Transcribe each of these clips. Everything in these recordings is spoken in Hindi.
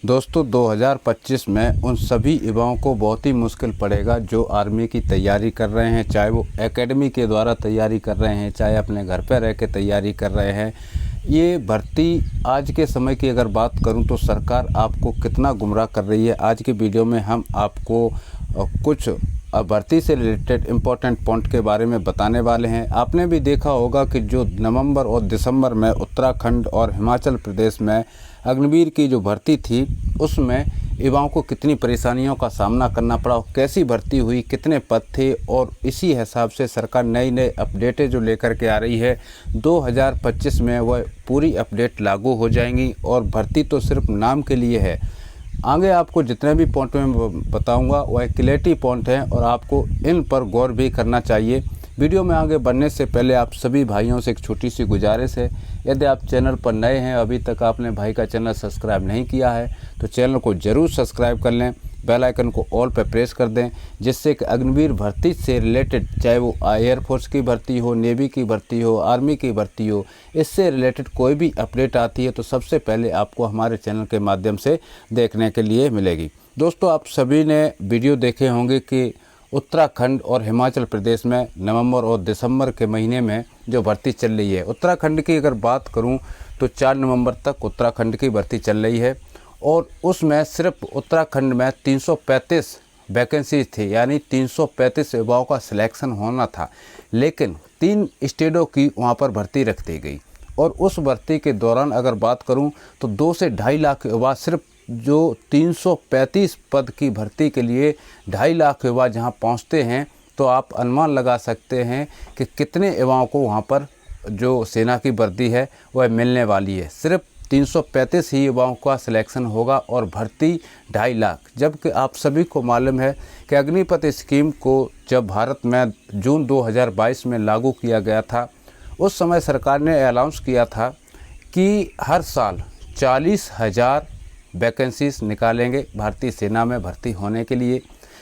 दोस्तों 2025 में उन सभी युवाओं को बहुत ही मुश्किल पड़ेगा जो आर्मी की तैयारी कर रहे हैं, चाहे वो एकेडमी के द्वारा तैयारी कर रहे हैं, चाहे अपने घर पर रह के तैयारी कर रहे हैं। ये भर्ती आज के समय की अगर बात करूं तो सरकार आपको कितना गुमराह कर रही है। आज की वीडियो में हम आपको कुछ भर्ती से रिलेटेड इम्पोर्टेंट पॉइंट के बारे में बताने वाले हैं। आपने भी देखा होगा कि जो नवंबर और दिसंबर में उत्तराखंड और हिमाचल प्रदेश में अग्निवीर की जो भर्ती थी उसमें युवाओं को कितनी परेशानियों का सामना करना पड़ा, कैसी भर्ती हुई, कितने पद थे, और इसी हिसाब से सरकार नई नई अपडेटें जो लेकर के आ रही है 2025 में वह पूरी अपडेट लागू हो जाएंगी। और भर्ती तो सिर्फ नाम के लिए है। आगे आपको जितने भी पॉइंट में बताऊंगा वह क्लियरिटी पॉइंट हैं और आपको इन पर गौर भी करना चाहिए। वीडियो में आगे बढ़ने से पहले आप सभी भाइयों से एक छोटी सी गुजारिश है, यदि आप चैनल पर नए हैं, अभी तक आपने भाई का चैनल सब्सक्राइब नहीं किया है तो चैनल को ज़रूर सब्सक्राइब कर लें, बेल आइकन को ऑल पर प्रेस कर दें, जिससे कि अग्निवीर भर्ती से रिलेटेड, चाहे वो एयरफोर्स की भर्ती हो, नेवी की भर्ती हो, आर्मी की भर्ती हो, इससे रिलेटेड कोई भी अपडेट आती है तो सबसे पहले आपको हमारे चैनल के माध्यम से देखने के लिए मिलेगी। दोस्तों आप सभी ने वीडियो देखे होंगे कि उत्तराखंड और हिमाचल प्रदेश में नवंबर और दिसंबर के महीने में जो भर्ती चल रही है। उत्तराखंड की अगर बात करूं तो 4 नवंबर तक उत्तराखंड की भर्ती चल रही है और उसमें सिर्फ उत्तराखंड में 335 वैकेंसी थी, यानी 335 युवाओं का सिलेक्शन होना था, लेकिन 3 स्टेटों की वहां पर भर्ती रख दी गई। और उस भर्ती के दौरान अगर बात करूं तो 2 से 2.5 लाख युवा, सिर्फ जो 335 पद की भर्ती के लिए 2.5 लाख युवा जहां पहुंचते हैं तो आप अनुमान लगा सकते हैं कि कितने युवाओं को वहां पर जो सेना की वर्दी है वह मिलने वाली है। सिर्फ 335 ही युवाओं का सिलेक्शन होगा और भर्ती 2.5 लाख। जबकि आप सभी को मालूम है कि अग्निपथ स्कीम को जब भारत में जून 2022 में लागू किया गया था, उस समय सरकार ने अनाउंस किया था कि हर साल 40,000 वैकेंसीज निकालेंगे भारतीय सेना में भर्ती होने के लिए।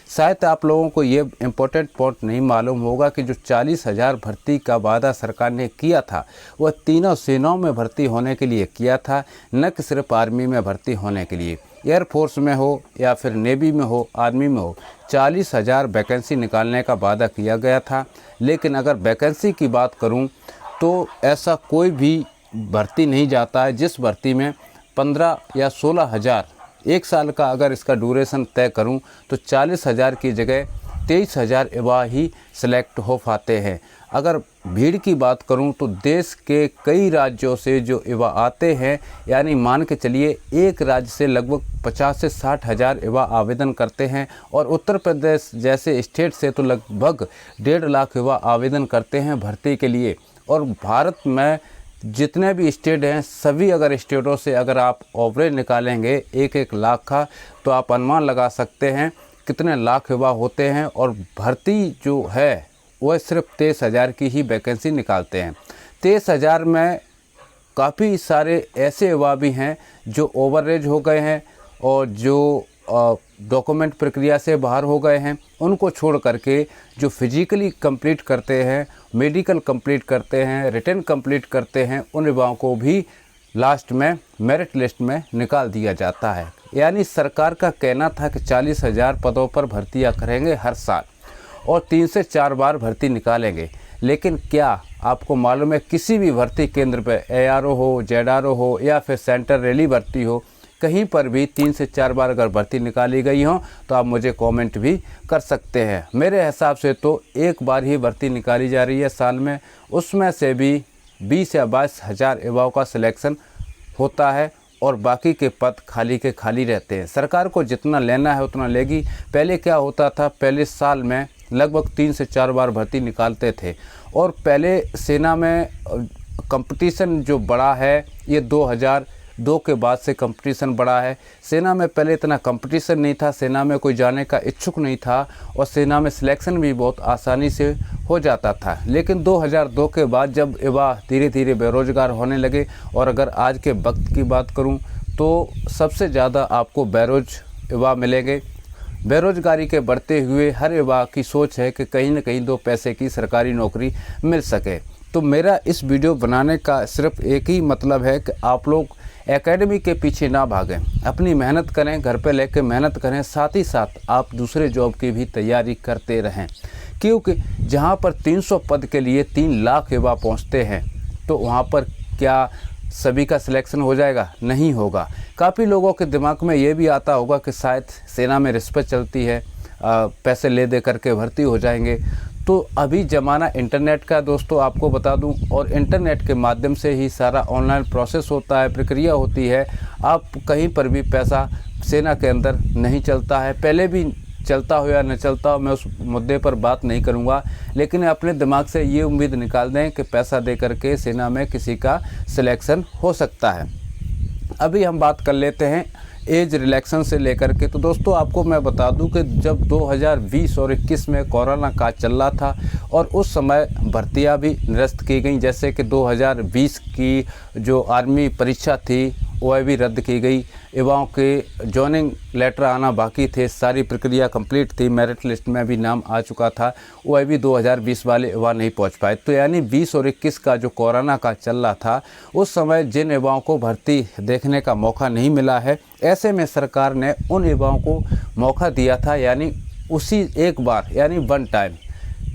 शायद आप लोगों को ये इम्पोर्टेंट पॉइंट नहीं मालूम होगा कि जो 40,000 भर्ती का वादा सरकार ने किया था वह तीनों सेनाओं में भर्ती होने के लिए किया था, न कि सिर्फ आर्मी में भर्ती होने के लिए। एयरफोर्स में हो या फिर नेवी में हो, आर्मी में हो, 40,000 वैकेंसी निकालने का वादा किया गया था। लेकिन अगर वैकेंसी की बात करूं तो ऐसा कोई भी भर्ती नहीं जाता है जिस भर्ती में 15 या 16,000, एक साल का अगर इसका ड्यूरेशन तय करूं तो 40,000 की जगह 23,000 युवा ही सिलेक्ट हो पाते हैं। अगर भीड़ की बात करूं तो देश के कई राज्यों से जो युवा आते हैं, यानी मान के चलिए एक राज्य से लगभग 50 से 60,000 युवा आवेदन करते हैं और उत्तर प्रदेश जैसे स्टेट से तो लगभग 1.5 लाख युवा आवेदन करते हैं भर्ती के लिए। और भारत में जितने भी स्टेट हैं, सभी अगर स्टेटों से अगर आप एवरेज निकालेंगे 1-1 लाख का तो आप अनुमान लगा सकते हैं कितने लाख युवा होते हैं। और भर्ती जो है वह सिर्फ 23,000 की ही वैकेंसी निकालते हैं। 23,000 में काफ़ी सारे ऐसे युवा भी हैं जो ओवरेज हो गए हैं और जो डॉक्यूमेंट प्रक्रिया से बाहर हो गए हैं। उनको छोड़ करके जो फिजिकली कंप्लीट करते हैं, मेडिकल कंप्लीट करते हैं, रिटन कंप्लीट करते हैं, उन युवाओं को भी लास्ट में मेरिट लिस्ट में निकाल दिया जाता है। यानी सरकार का कहना था कि 40,000 पदों पर भर्तियां करेंगे हर साल और 3 से 4 बार भर्ती निकालेंगे। लेकिन क्या आपको मालूम है किसी भी भर्ती केंद्र पर ARO हो, ZRO हो या फिर सेंटर रैली भर्ती हो, कहीं पर भी 3 से 4 बार अगर भर्ती निकाली गई हो तो आप मुझे कमेंट भी कर सकते हैं। मेरे हिसाब से तो एक बार ही भर्ती निकाली जा रही है साल में, उसमें से भी 20 या 22,000 युवाओं का सिलेक्शन होता है और बाकी के पद खाली के खाली रहते हैं। सरकार को जितना लेना है उतना लेगी। पहले क्या होता था, पहले साल में लगभग 3 से 4 बार भर्ती निकालते थे और पहले सेना में कंपटीशन जो बड़ा है ये 2002 के बाद से कंपटीशन बढ़ा है। सेना में पहले इतना कंपटीशन नहीं था, सेना में कोई जाने का इच्छुक नहीं था और सेना में सिलेक्शन भी बहुत आसानी से हो जाता था। लेकिन 2002 के बाद जब युवा धीरे धीरे बेरोजगार होने लगे, और अगर आज के वक्त की बात करूं तो सबसे ज़्यादा आपको युवा मिलेंगे। बेरोजगारी के बढ़ते हुए हर युवा की सोच है कि कहीं न कहीं 2 पैसे की सरकारी नौकरी मिल सके। तो मेरा इस वीडियो बनाने का सिर्फ एक ही मतलब है कि आप लोग एकेडमी के पीछे ना भागें, अपनी मेहनत करें, घर पे लेके मेहनत करें, साथ ही साथ आप दूसरे जॉब की भी तैयारी करते रहें, क्योंकि जहां पर 300 पद के लिए 3 लाख युवा पहुंचते हैं तो वहां पर क्या सभी का सिलेक्शन हो जाएगा? नहीं होगा। काफ़ी लोगों के दिमाग में ये भी आता होगा कि शायद सेना में रिश्वत चलती है, पैसे ले दे करके भर्ती हो जाएंगे। तो अभी ज़माना इंटरनेट का दोस्तों, आपको बता दूं, और इंटरनेट के माध्यम से ही सारा ऑनलाइन प्रोसेस होता है, प्रक्रिया होती है। आप कहीं पर भी पैसा सेना के अंदर नहीं चलता है, पहले भी चलता हो या न चलता हो, मैं उस मुद्दे पर बात नहीं करूंगा, लेकिन अपने दिमाग से ये उम्मीद निकाल दें कि पैसा दे करके सेना में किसी का सिलेक्शन हो सकता है। अभी हम बात कर लेते हैं एज रिलैक्सन से लेकर के। तो दोस्तों आपको मैं बता दूं कि जब 2020 और 21 में कोरोना काल चल रहा था और उस समय भर्तियां भी निरस्त की गई, जैसे कि 2020 की जो आर्मी परीक्षा थी वह भी रद्द की गई। युवाओं के जॉइनिंग लेटर आना बाकी थे, सारी प्रक्रिया कंप्लीट थी, मेरिट लिस्ट में भी नाम आ चुका था, वह भी 2020 वाले युवा नहीं पहुंच पाए। तो यानी 20 और 21 का जो कोरोना का चल रहा था उस समय जिन युवाओं को भर्ती देखने का मौका नहीं मिला है, ऐसे में सरकार ने उन युवाओं को मौका दिया था, यानी उसी एक बार, यानी वन टाइम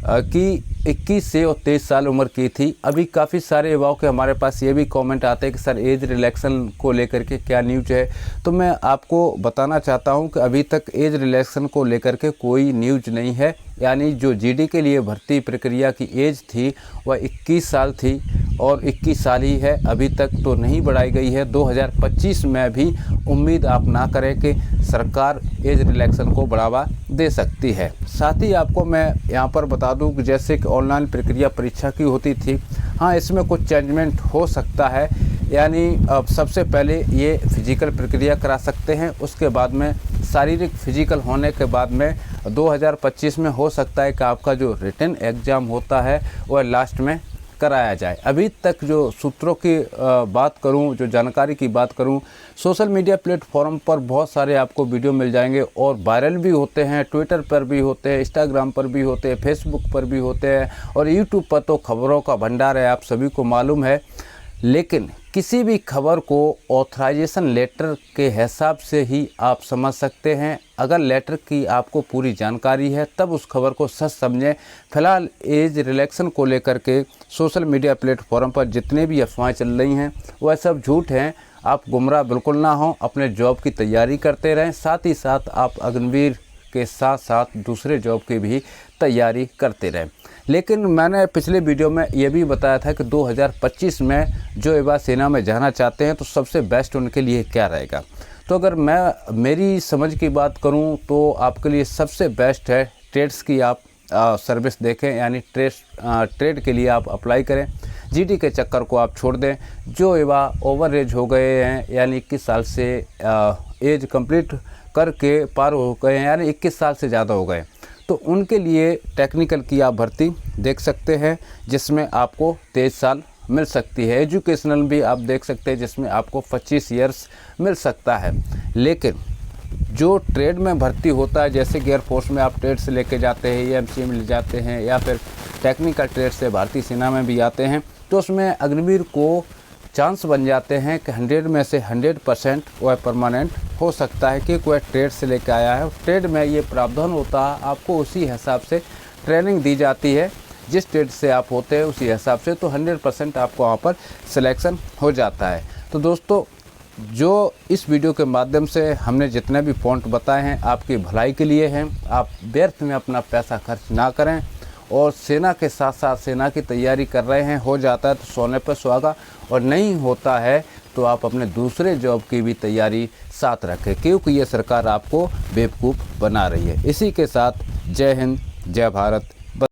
कि 21 से और 23 साल उम्र की थी। अभी काफ़ी सारे युवाओं के हमारे पास ये भी कमेंट आते हैं कि सर एज रिलैक्सन को लेकर के क्या न्यूज है। तो मैं आपको बताना चाहता हूं कि अभी तक एज रिलैक्सन को लेकर के कोई न्यूज नहीं है, यानी जो जीडी के लिए भर्ती प्रक्रिया की एज थी वह 21 साल थी और 21 साल ही है, अभी तक तो नहीं बढ़ाई गई है। 2025 में भी उम्मीद आप ना करें कि सरकार एज रिलैक्सन को बढ़ावा दे सकती है। साथ ही आपको मैं यहाँ पर बता दूं कि जैसे कि ऑनलाइन प्रक्रिया परीक्षा की होती थी, हाँ इसमें कुछ चेंजमेंट हो सकता है, यानी अब सबसे पहले ये फिजिकल प्रक्रिया करा सकते हैं, उसके बाद में शारीरिक फिजिकल होने के बाद में 2025 में हो सकता है कि आपका जो रिटन एग्ज़ाम होता है वह लास्ट में कराया जाए। अभी तक जो सूत्रों की बात करूं, जो जानकारी की बात करूं, सोशल मीडिया प्लेटफॉर्म पर बहुत सारे आपको वीडियो मिल जाएंगे और वायरल भी होते हैं, ट्विटर पर भी होते हैं, इंस्टाग्राम पर भी होते हैं, फेसबुक पर भी होते हैं और यूट्यूब पर तो खबरों का भंडार है, आप सभी को मालूम है। लेकिन किसी भी खबर को ऑथराइजेशन लेटर के हिसाब से ही आप समझ सकते हैं। अगर लेटर की आपको पूरी जानकारी है तब उस खबर को सच समझें। फिलहाल एज रिलैक्सन को लेकर के सोशल मीडिया प्लेटफॉर्म पर जितने भी अफवाहें चल रही हैं वह सब झूठ हैं। आप गुमराह बिल्कुल ना हों, अपने जॉब की तैयारी करते रहें, साथ ही साथ आप अग्निवीर के साथ साथ दूसरे जॉब की भी तैयारी करते रहें। लेकिन मैंने पिछले वीडियो में ये भी बताया था कि 2025 में जो युवा सेना में जाना चाहते हैं तो सबसे बेस्ट उनके लिए क्या रहेगा। तो अगर मैं मेरी समझ की बात करूं तो आपके लिए सबसे बेस्ट है ट्रेड्स की आप सर्विस देखें, यानी ट्रेड के लिए आप अप्लाई करें। जीडी के चक्कर को आप छोड़ दें। जो युवा ओवर एज हो गए हैं, यानी 21 साल से एज कंप्लीट करके पार हो गए हैं, यानी 21 साल से ज़्यादा हो गए, तो उनके लिए टेक्निकल की आप भर्ती देख सकते हैं जिसमें आपको 23 साल मिल सकती है। एजुकेशनल भी आप देख सकते हैं जिसमें आपको 25 ईयर्स मिल सकता है। लेकिन जो ट्रेड में भर्ती होता है, जैसे कि एयरफोर्स में आप ट्रेड से लेके जाते हैं, एएमसी में ले जाते हैं या फिर टेक्निकल ट्रेड से भारतीय सेना में भी आते हैं, तो उसमें अग्निवीर को चांस बन जाते हैं कि 100 में से 100% वह परमानेंट हो सकता है कि वह ट्रेड से लेकर आया है। ट्रेड में ये प्रावधान होता है, आपको उसी हिसाब से ट्रेनिंग दी जाती है, जिस ट्रेड से आप होते हैं उसी हिसाब से, तो 100% आपको वहाँ पर सिलेक्शन हो जाता है। तो दोस्तों जो इस वीडियो के माध्यम से हमने जितने भी पॉइंट बताए हैं आपकी भलाई के लिए हैं। आप व्यर्थ में अपना पैसा खर्च ना करें और सेना के साथ साथ सेना की तैयारी कर रहे हैं, हो जाता है तो सोने पर सुहागा, और नहीं होता है तो आप अपने दूसरे जॉब की भी तैयारी साथ रखें, क्योंकि ये सरकार आपको बेवकूफ़ बना रही है। इसी के साथ जय हिंद, जय भारत,